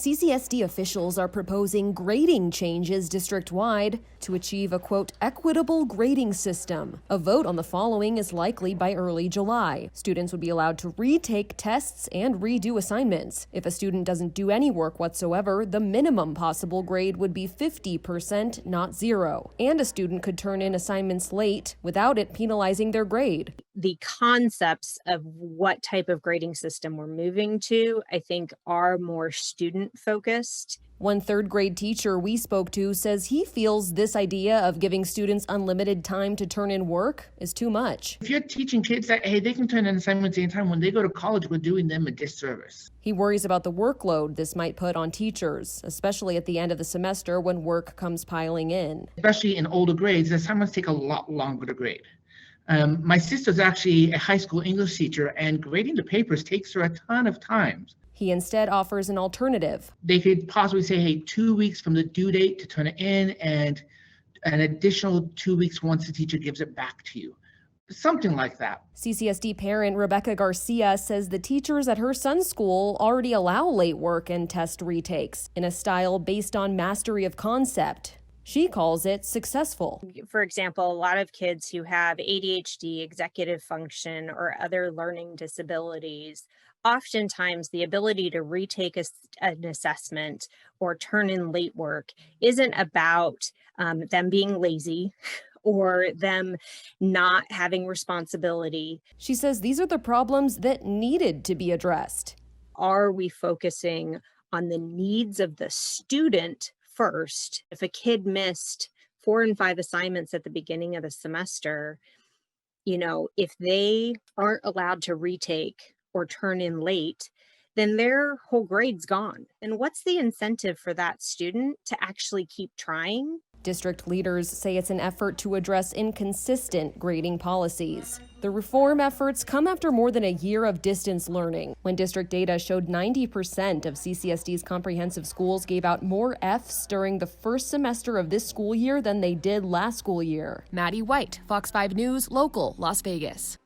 CCSD officials are proposing grading changes district-wide to achieve a, quote, equitable grading system. A vote on the following is likely by early July. Students would be allowed to retake tests and redo assignments. If a student doesn't do any work whatsoever, the minimum possible grade would be 50%, not 0. And a student could turn in assignments late without it penalizing their grade. The concepts of what type of grading system we're moving to, I think, are more student-focused. One third-grade teacher we spoke to says he feels this idea of giving students unlimited time to turn in work is too much. If you're teaching kids that, hey, they can turn in assignments anytime, when they go to college, we're doing them a disservice. He worries about the workload this might put on teachers, especially at the end of the semester when work comes piling in. Especially in older grades, the assignments take a lot longer to grade. My sister's actually a high school English teacher, and grading the papers takes her a ton of time. He instead offers an alternative. They could possibly say, hey, 2 weeks from the due date to turn it in, and an additional 2 weeks once the teacher gives it back to you. Something like that. CCSD parent Rebecca Garcia says the teachers at her son's school already allow late work and test retakes in a style based on mastery of concept. She calls it successful. For example, a lot of kids who have ADHD, executive function, or other learning disabilities, oftentimes the ability to retake an assessment or turn in late work isn't about them being lazy or them not having responsibility. She says these are the problems that needed to be addressed. Are we focusing on the needs of the student first? If a kid missed 4 and 5 assignments at the beginning of the semester, if they aren't allowed to retake or turn in late, then their whole grade's gone. And what's the incentive for that student to actually keep trying? District leaders say it's an effort to address inconsistent grading policies. The reform efforts come after more than a year of distance learning, when district data showed 90% of CCSD's comprehensive schools gave out more Fs during the first semester of this school year than they did last school year. Maddie White, Fox 5 News, Local, Las Vegas.